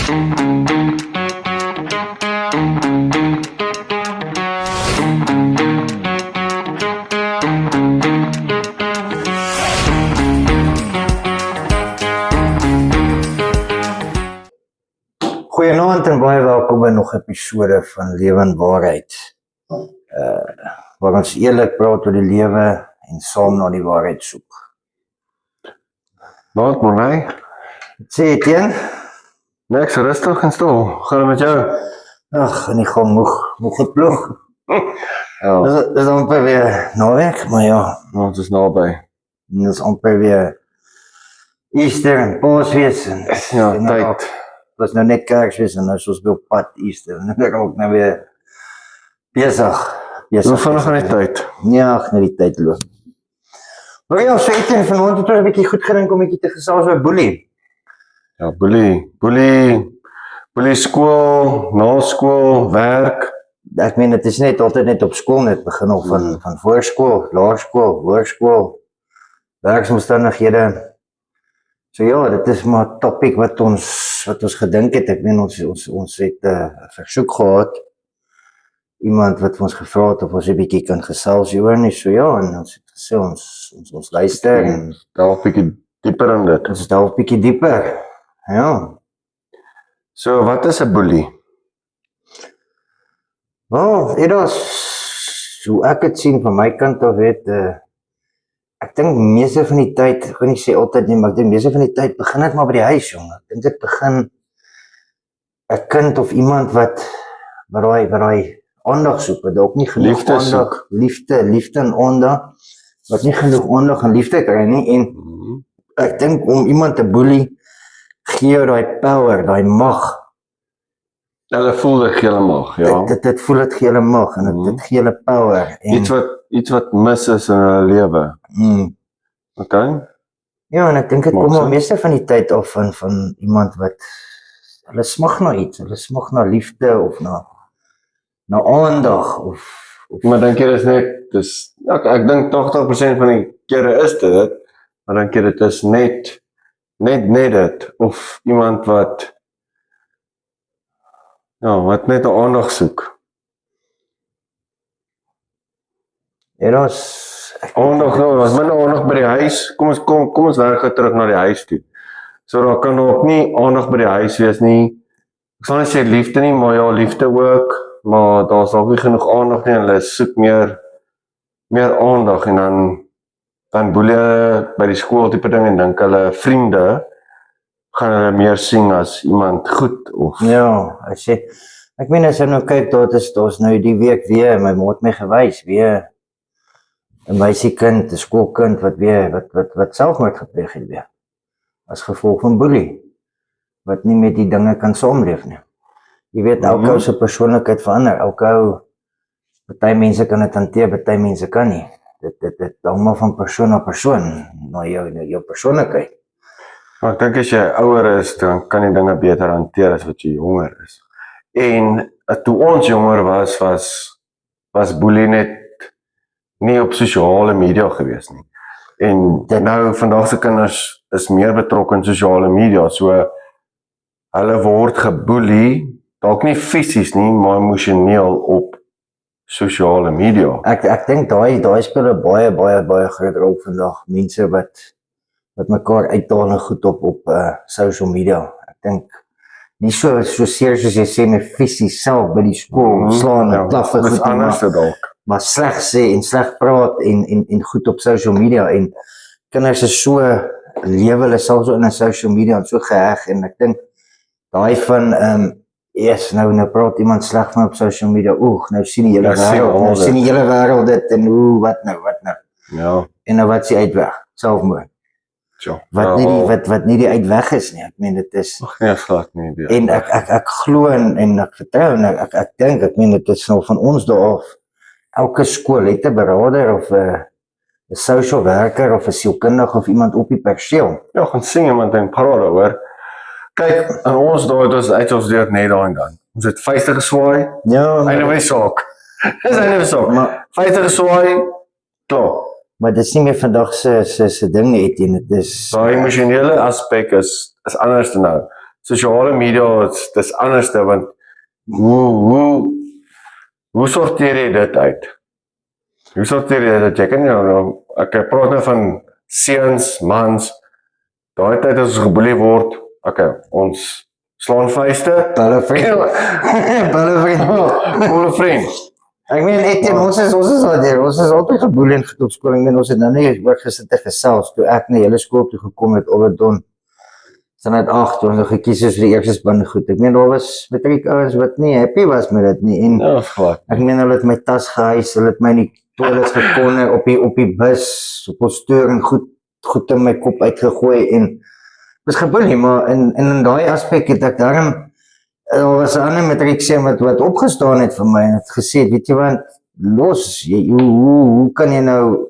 Goeienaand en baie welkom by nog 'n episode van Lewe en Waarheid. Waar ons eerlik praat oor die lewe en saam na die waarheid soek. Wat moet hy? Wat sê Etienne? Niks, rustig en stil. Gaan het met jou? Ag, en ek gaan moeg geploeg. Ja, Dis amper weer naweek, maar ja, ons is naby. dis amper weer Easter en Paasfees en Ja, en tyd. was nou net Kersfees en nou is ons weer op pad Easter en ek ook nou weer besig. Hoe vinnig gaan die tyd? Ja, ag, net die tyd loop. Maar ja, so Etienne, vanaand het ons 'n bietjie goed gedink om 'n bietjie te gesels oor boelie. Ja, boelie skool, na skool, werk. Ek meen dit is net altyd net op skool net begin al van voorskool, laerskool, hoërskool, werksomstandighede. So ja, dit is maar 'n topik wat ons gedink het. Ek meen ons het 'n versoek gehad. Iemand wat ons gevra het of ons 'n bietjie kan gesels hieroor nie. So ja, en ons het gesê ons luister en Daar 'n bietjie dieper in dit. ons delf 'n bietjie dieper. Ja. So, wat is 'n boelie? Wel, dit is hoe ek dit sien van my kant af ek dink meeste van die tyd, ek kan nie sê altyd nie, maar ek dink meeste van die tyd begin dit maar by die huis, jong. Ek dink dit begin 'n kind of iemand wat daai aandag soek, wat dalk nie genoeg Liefde aandag, liefde en aandag, wat nie genoeg aandag en liefde kry nie, en ek dink om iemand te boelie, gee jou daai power, daai mag. Hulle voel dit helemaal, ja. Dit voel dit gee hulle mag, en dit gee hulle power. En, Iets wat mis is in hulle lewe. Okay? ja, en ek dink dit Maak kom al sin. meeste van die tyd af van iemand wat, hulle smag na iets, hulle smag na liefde, of na aandag, of Maar dink jy dis net, ek dink 80% van die kere is dit, maar dink jy dit is net dit, of iemand wat net 'n aandag soek. ja, daar's Aandag, was minder aandag by die huis. Kom ons werk gou terug na die huis toe. So daar kan ook nie aandag by die huis wees nie. Ek sal nie sê liefde nie, maar ja, liefde ook, maar daar's dalk nie genoeg aandag nie, hulle soek meer aandag, en dan boelie hulle by die skool tipe ding en dink hulle vriende gaan hulle meer sien as iemand goed, of Ja, ek meen as jy nou kyk, daar's nou die week weer, my ma het my gewys, weer 'n meisiekind, 'n skoolkind wat selfmoord gepleeg het weer, as gevolg van boelie, wat nie met die dinge kan saamleef nie. Jy weet, elke ou se persoonlikheid verander, party mense kan dit hanteer, party mense kan nie. Dit hang maar van persoon na persoon, na jou persoonlikheid. Maar ek dink as jy ouer is, dan kan jy dinge beter hanteer as wat jy jonger is. En toe ons jonger was boelie net nie op sosiale media gewees nie. En nou vandag se kinders is meer betrokke in sosiale media, so hulle word geboelie, dalk nie fisies nie, maar emosioneel op sosiale media. Ek dink daai speel 'n baie groot rol vandag. Mense wat mekaar uitdaal en goed op social media. Ek dink nie so seer soos jy sê met fisies self by die skool slaan en klap en Dis goed, anders dalk. maar sleg sê en sleg praat en goed op social media, en kinders is so lewe hulle self so in 'n social media en so geheg, en ek dink daai van nou praat iemand sleg van op social media, nou sien die hele wêreld, dit, en wat nou. Ja. En nou wat is die uitweg? Selfmoord. Ja. Wat nie die uitweg is nie. Ek meen dit is, Nee, glad nie. en ek glo en ek vertrou en ek dink, ek meen dit is nou van ons daar af. Elke skool het 'n beraader of 'n social werker of 'n sielkundige of iemand op die perseel. Ja, gaan sien iemand in parade, hoor. Kyk, in ons daai het ons uit ons deur net daar en dan. Ons het 50 geswaai, Ja, einde van die saak. Dis einde van die saak. maar 50 geswaai, klaar. maar dit is nie meer vandag se ding, Etienne. Dit is Daai emosionele aspek is anders nou. sosiale media, dis anderste, want hoe sorteer jy dit uit? Hoe sorteer jy dit uit? Jy kan nou, ek praat nou van seuns, mans, daai tyd as ons geboelie word, ons slaan vuiste, Balle vriend. Balle vriend. volle vriend. Ek meen, ons is al daar, ons is altyd geboelie in skool. Ek meen, ons het nou nie ook gesit en gesels, toe ek na julle skool toe gekom het, Oberdon, standaard 8, toe ons nog gekies is vir die eerste span goed. Ek meen, daar was matriekouers wat nie happy was met dit nie, en Ja, glad. ek meen, hulle het my tas gehuis, hulle het my in die toilets gekonne, op die bus, op ons stoor en goed in my kop uitgegooi, en was geboelie, maar in daai aspek het ek daarom, was 'n ander matriekseun wat opgestaan het vir my en het gesê, weet jy wat, los, hoe kan jy nou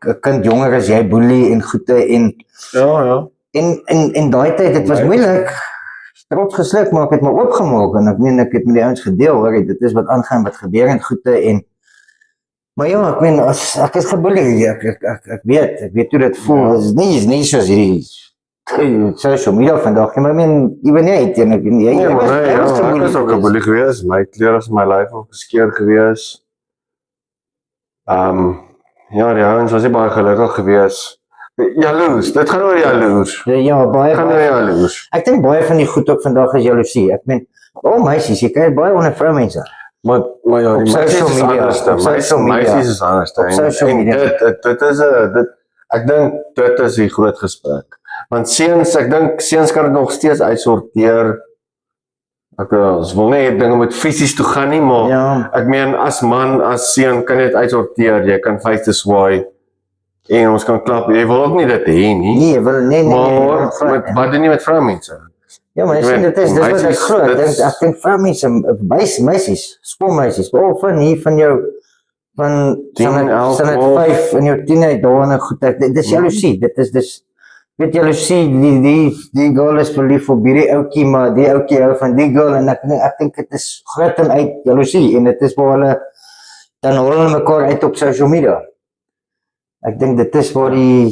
'n kind jonger as jy boelie en goede Ja. en daai tyd, dit was moeilik, trots gesluk, maar ek het my oopgemaak en ek meen, ek het met die ouens gedeel, hoor, dit is wat aangaan, wat gebeur en goede maar ja, ek meen, ek is geboelie, ek weet hoe dit voel, is nie soos hierdie social media vandag, maar ek meen, ewen jy, ek Ek is ook 'n boelie gewees, my klere is my lyf opgeskeer gewees. Ja, die ouens was nie baie gelukkig gewees. Jaloers, dit gaan oor jaloers. Ja, baie, Gaan oor jaloers. ek dink baie van die goed ook vandag is jaloesie, ek meen, meisies, jy kry baie onder vroumense, Maar ja, die Op meisies social is media, anderste. op social media. Meisies is anderste. Op social En media. dit is ek dink dit is die groot gesprek. Want seuns, ek dink seuns kan dit nog steeds uitsorteer. Ons wil nie dinge met fisies toe gaan nie, maar ja, ek meen as man, as seun kan jy dit uitsorteer. Jy kan vuiste swaai en ons kan klap. Jy wil ook nie dit hê nie. nee, Maar wat doen jy met vroumense? ja, maar Ek jy sien, weet, dit is wat ek meisies, glo, dit ek dink vroumense, meisies, skoolmeisies, van hier, van jou, van 10, 11, 5 in jou 10 uit daar en goed, dit is jaloesie, dit is, weet jaloesie, die girl is verlief op hierdie ouetjie, maar die ouetjie hou van die girl, en ek dink dit is groot en uit jaloesie, en dit is waar hulle, dan hol hulle mekaar uit op social media. Ek dink dit is waar die,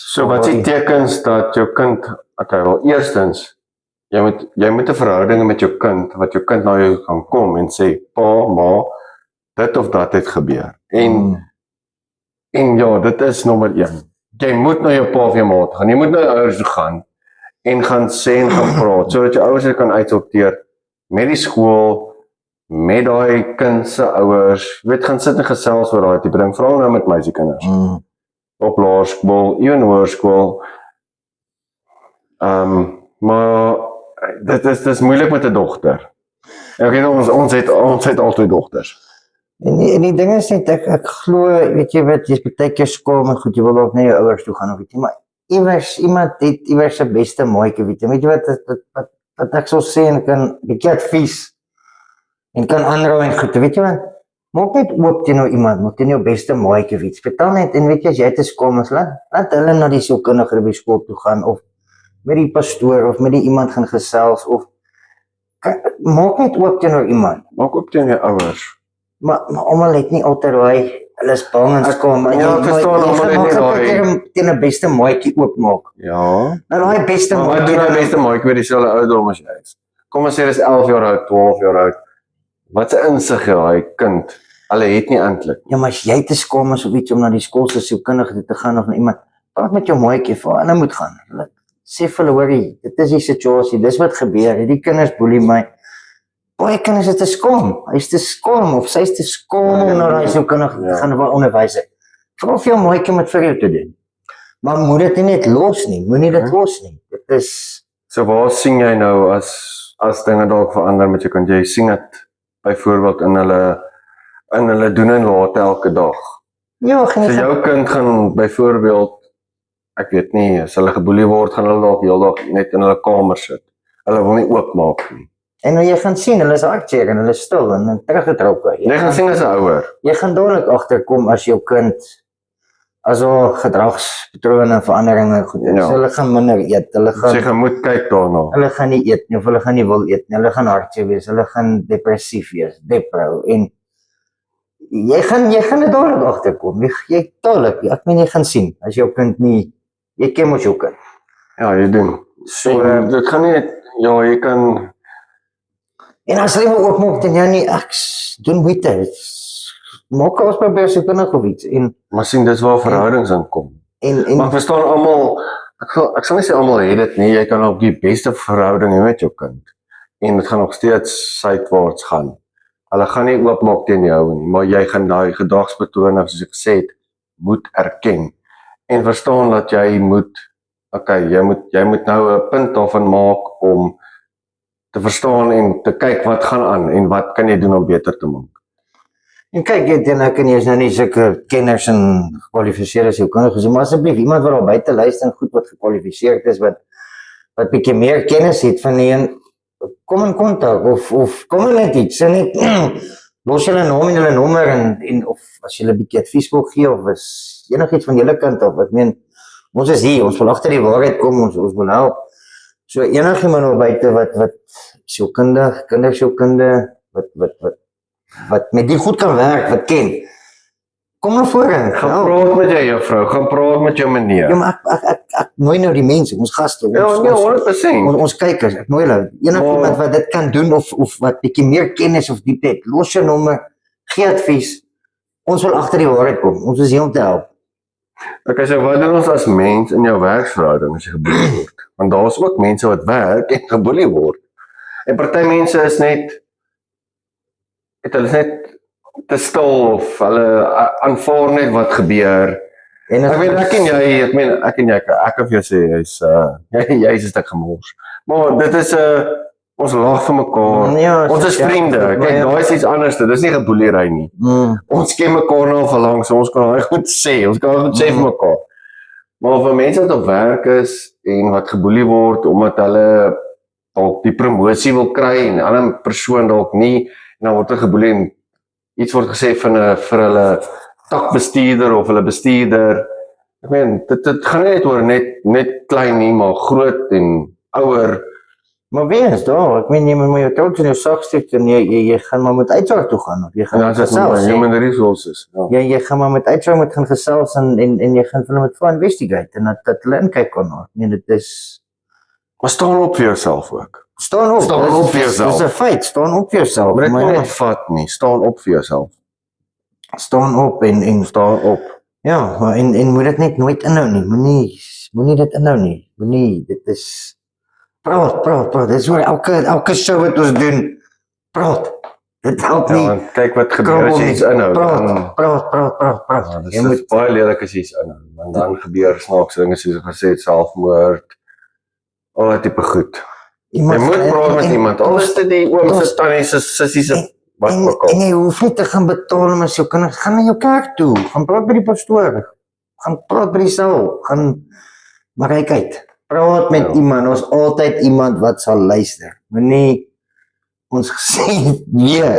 So wat is die tekens dat jou kind, wel eerstens, jy moet 'n verhouding met jou kind, wat jou kind na jou gaan kom en sê, pa, ma, dit of dat het gebeur. En ja, dit is nommer 1. Jy moet na jou pa of jou ma toe gaan, jy moet na jou ouers toe gaan, en gaan sê en gaan praat, sodat jou ouers dit kan uitsorteer, met die skool, met daai kind se ouers, gaan sit en gesels oor daai tipe ding, veral nou met meisiekinders. Op laerskool, ewen hoërskool. Maar dit is moeilik met 'n dogter. Ek weet ons het altyd dogters. En die ding is net, ek glo, weet jy wat, jy's baie keer skaam en goed, jy wil ook na jou ouers toe gaan, of weet jy, maar iemand het iewers se beste maatjie, weet jy wat ek sal sê, en kan bietjie advies, en kan aanraai en goed, weet jy wat, maak net oop teenoor iemand, maak teenoor jou beste maatjie, weet jy, vertel net, en weet jy, as jy te skaam is, laat hulle na die sielkundige by skool toe gaan, of met die pastoor, of met die iemand gaan gesels, of, maak net oop teenoor iemand, Maak op teen jou ouers. maar almal het nie altyd daai, hulle is bang en skaam, maar ja, ek verstaan, almal het nie daai- teen 'n beste maatjie oopmaak. Ja. Nou daai beste Maar wat maatjie doen dan, die beste maatjie met dieselfde ouderdom as jy is? Kom ons sê dis 11 jaar oud, 12 jaar oud. Wat 'n insig het daai kind? Hulle het nie eintlik. ja, maar as jy te skaam is of iets om na die skool se sielkundige toe te gaan of na iemand, praat met jou maatjie vir hulle moet gaan. Hulle sê vir hulle, hoorie, dit is die situasie, dis wat gebeur, hierdie kinders boelie my. Baie kinders is te skaam, hy's te skaam of sy's te skaam om na daai sielkundige te gaan waar onderwys het. Vra of jou maatjie met vir jou te doen. Maar moet dit nie net los nie, moenie dit los nie. Dit is So waar sien jy nou as dinge dalk verander met jou kind? Jy sien dit byvoorbeeld in hulle doen en late elke dag. ja, So geen jou kind gaan byvoorbeeld, ek weet nie, as hulle geboelie word, gaan hulle dalk heeldag net in hulle kamer sit. Hulle wil nie oopmaak nie. en nou jy gaan sien, hulle is hartseer en hulle is stil en teruggetrokke. Jy gaan sien as 'n ouer. Jy gaan dadelik agterkom as jou kind as al gedragspatrone en veranderinge goed is. Ja. Hulle gaan minder eet, Jy gaan moet kyk daarna. hulle gaan nie eet nie, of hulle gaan nie wil eet nie, hulle gaan hartseer wees, hulle gaan depressief wees, depro, en jy gaan dit dadelik agterkom, jy dadelik, ek meen jy gaan sien, as jou kind nie, jy ken mos jou kind. Ja, jy doen. So, dit gaan nie net, ja, jy kan, En as hulle ook maak, dan ja nie, ek doen moeite. Maak ons probeer so vinnig of iets. maar sien, dis waar verhoudings aankom. Maar ek verstaan almal, ek sal nie sê almal het dit nie, jy kan op die beste verhouding hê met jou kind. En dit gaan nog steeds suidwaarts gaan. Hulle gaan nie oopmaak teen jou nie, maar jy gaan daai gedragspatrone, soos ek gesê het, moet erken. En verstaan dat jy moet, jy moet nou 'n punt daarvan maak om te verstaan en te kyk wat gaan aan en wat kan jy doen om beter te maak. En kyk, ek en jy is nou nie sulke kenners en gekwalifiseerd as jou kinders, maar asseblief iemand wat al buite luister en goed wat gekwalifiseerd is, wat bietjie meer kennis het van die een, kom in kontak of kom net iets, en net los julle naam en julle nommer en of as julle 'n bietjie advies wil gee of is enigiets van julle kant af. Ek meen, ons is hier, ons wil agter die waarheid kom, ons wil help. So enigiemand al buite wat sielkundig, kindersielkunde, wat met die goed kan werk, wat ken. Kom na vore. Gaan praat met jou juffrou, gaan praat met jou meneer. Ja, maar ek nooi nou die mense, ons gaste, Ja, nee, 100%. ons kykers, ek nooi hulle. Enigiemand wat dit kan doen of wat bietjie meer kennis of diepte het, los jou nommer, gee advies. Ons wil agter die waarheid kom. Ons is hier om te help. Okay, so wat doen ons as mens in jou werksverhouding as jy geboelie word? Want daar is ook mense wat werk en geboelie word. En party mense is net, hulle is net te stil of hulle aanvaar net wat gebeur. En Ek weet ek en jy, ek kan vir jou sê jy's 'n stuk gemors. Maar dit is ons lag vir mekaar. Ja, Ons is vriende. Kyk, daai is iets anders. Dis nie geboelery nie. Ons ken mekaar nou al vir lank, so ons kan daai goed sê. Ons kan goed sê vir mekaar. Maar vir mense wat op werk is en wat geboelie word omdat hulle dalk die promosie wil kry en 'n ander persoon dalk nie, en dan word hulle geboelie en iets word gesê vir hulle takbestuurder of hulle bestuurder. Ek meen, dit gaan nie net oor net klein nie, maar groot en ouer. Maar wees daar, ek meen jy moet jou trots in jou sak steek en jy gaan maar met uitsaak toe gaan of jy gaan gesels, human resources. Ja. Jy gaan maar met uitsaak moet gaan gesels en jy gaan hulle met investigate en dat hulle inkyk kan na. Ek meen dit is Maar staan op vir jouself ook. Staan op vir jouself. Dis 'n feit, staan op vir jouself. Maar dit moet nie vat nie, staan op vir jouself. Staan op en Staan op. ja, maar en moet dit net nooit inhou nie. Moenie dit inhou nie. Moenie, dit is praat. Dit is hoe elke show wat ons doen. Praat. Dit help nie. Ja, want kyk wat gebeur as jy iets inhou. Praat. Jy moet baie lelik as jy iets inhou, want dan gebeur snaakse dinge soos ek gesê het, selfmoord. Al daai tipe goed. Jy moet praat met iemand. Al is dit die oom se tannie se sussie se wat ook al. En jy hoef nie te gaan betaal om as jou kinders gaan na jou kerk toe. Gaan praat by die pastoor. Gaan praat by die saal. Maar kyk uit. Praat met iemand. Ons altyd iemand wat sal luister. Moenie ons gesê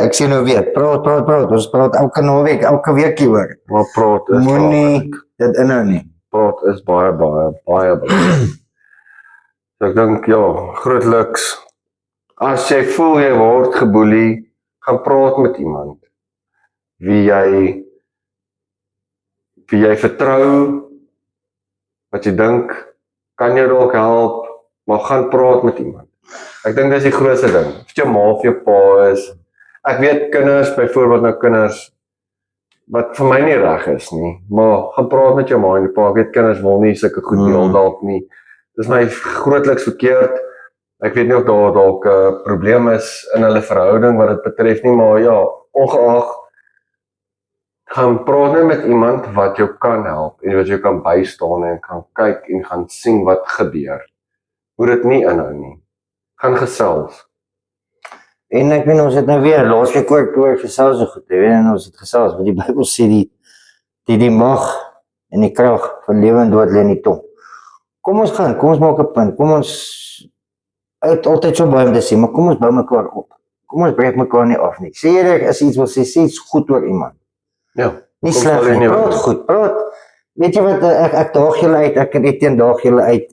ek sê nou weer, praat. Ons praat elke naweek, elke week hieroor. Maar praat is Moenie dit inhou nie. Praat is baie belangrik. So ek dink ja, grootliks as jy voel jy word geboelie, gaan praat met iemand wie jy vertrou, wat jy dink kan jou dalk help, maar gaan praat met iemand. Ek dink dis die grootste ding. Of jou ma of jou pa is. Ek weet kinders, byvoorbeeld nou kinders wat vir my nie reg is nie, maar gaan praat met jou ma en jou pa. Ek weet kinders wil nie sulke goed deel dalk nie. Dis my grootliks verkeerd. Ek weet nie of daar dalk 'n probleem is in hulle verhouding wat dit betref nie, maar ja, ongeag gaan praat net met iemand wat jou kan help en wat jou kan bystaan en kan kyk en gaan sien wat gebeur. Moet dit nie inhou nie. Gaan gesels. En ek weet ons het nou weer laasweek oor gesels so goed, jy weet, en ons het gesels, want die Bybel sê die mag en die krag van lewe en dood lê in die tong. Kom ons maak 'n punt, kom ons altyd so baie om te sê, maar kom ons bou mekaar op. Kom ons breek mekaar nie af nie. Sê jy as iets wil sê iets goed oor iemand. Ja. Nie sleg nie, praat goed, praat. Weet jy wat, ek daag julle uit, ek het teen daag julle uit.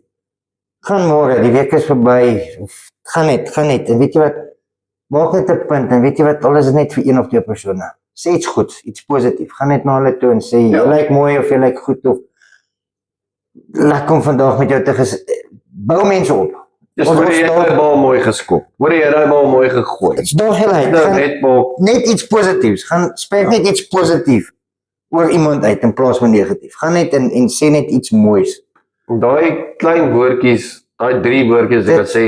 Gaan môre, die week is verby, gaan net, en weet jy wat, maak net 'n punt, en weet jy wat, al is dit net vir een of twee persone. Sê iets goeds, iets positief, gaan net na hulle toe en sê, jy lyk mooi of jy lyk goed, of lekker om vandag met jou te bou mense op. Dis Ons hoor jy het staan- daai bal mooi geskop. Hoor jy het daai bal mooi gegooi. Dit's nog gelyk. Nou Gaan net bal. net iets positiefs. Gaan spreek net iets positief oor iemand uit in plaas van negatief. Gaan net en sê net iets moois. Daai klein woordjies, daai 3 woordjies wat ek sê,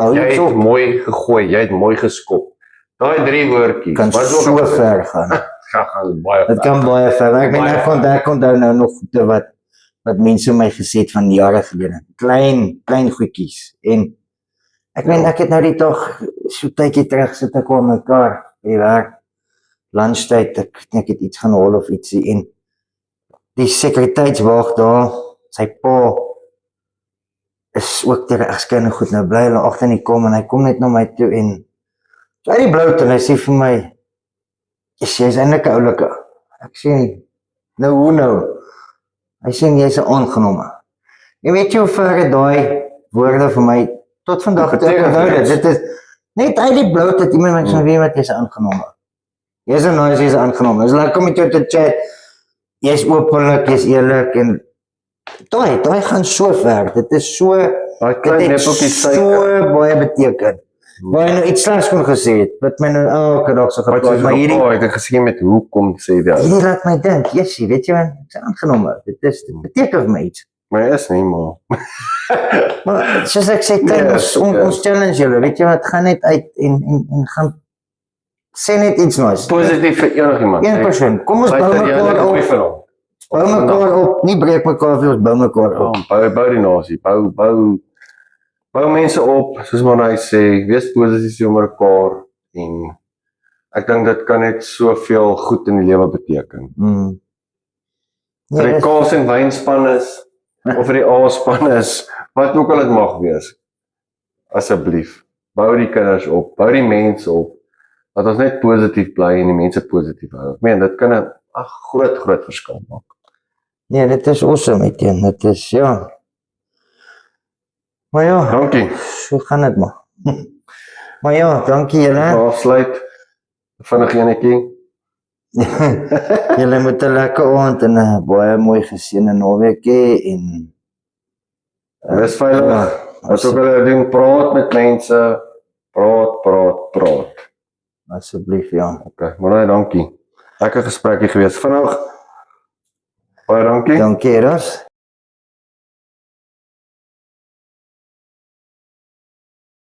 Hou jy iets het op, mooi gegooi, jy het mooi geskop. Daai 3 woordjies, kan wat so ook al- ver gaan. gaan baie Dit kan baie ver. Ek meen ek onthou nou nog goede wat mense my gesê het van jare gelede. Klein goedjies en ek meen ek het nou die dag so tydjie terug sit ek op my kar by die werk. Lunchtyd ek het iets gaan haal of ietsie en die sekuriteitswag daar, sy pa is ook ter egskerne goed nou bly hulle agter in die kom en hy kom net na my toe en so uit die blou en hy sê vir my jy's eintlik 'n oulike. Ek sê nou hoe nou? Hy sê jy's 'n aangenome. Jy weet jy hoe ver het daai woorde vir my tot vandag toe Beteken onthou iets. dit is net uit die blou dat iemand my sê weet wat jy's 'n aangenome. Jy's 'n nice, jy's 'n aangenome. Dis lekker om met jou te chat. Jy's openlik, jy's eerlik en daai gaan so ver. Dit is so Daai dit klein het neppeltjie so suiker. baie beteken. Waar jy nou iets slegs kon gesê het, wat my nou elke dag so Wat geplaas, jy maar hierdie het ek gesien met hoekom sê jy. hierdie laat my dink, jessie, weet jy wat, ek's aangenome. Dit beteken vir my iets. Maar is nie maar. Maar soos ek sê, kyk, Yes, ons challenge julle, weet jy wat, gaan net uit en gaan sê net iets nice. Positief vir enigiemand. Een persoon, kom ons bou mekaar op, bou mekaar op, nie breek mekaar af, ons bou mekaar op. Bou die nasie, bou mense op, soos maar hy sê, wees positief oor mekaar en ek dink dit kan net soveel goed in die lewe beteken. Mm. Vir die kaas en wynspan is of vir die A-span is, wat ook al dit mag wees. Asseblief, bou die kinders op, bou die mense op, dat ons net positief bly en die mense positief hou. Ek meen, dit kan 'n groot verskil maak. Nee, dit is awesome, Etienne, dit is, ja. Maar ja, Dankie. so gaan dit maar. Maar ja, dankie julle. Afsluit. Vinnig enetjie. Julle moet 'n lekker aand en 'n baie mooi geseënde naweek hê en Wees veilig. As ook hulle doen, praat met mense. Praat. asseblief ja. Okay, maar dankie. Lekker gesprekkie gewees. Vinnig. Baie dankie. Dankie, Eros.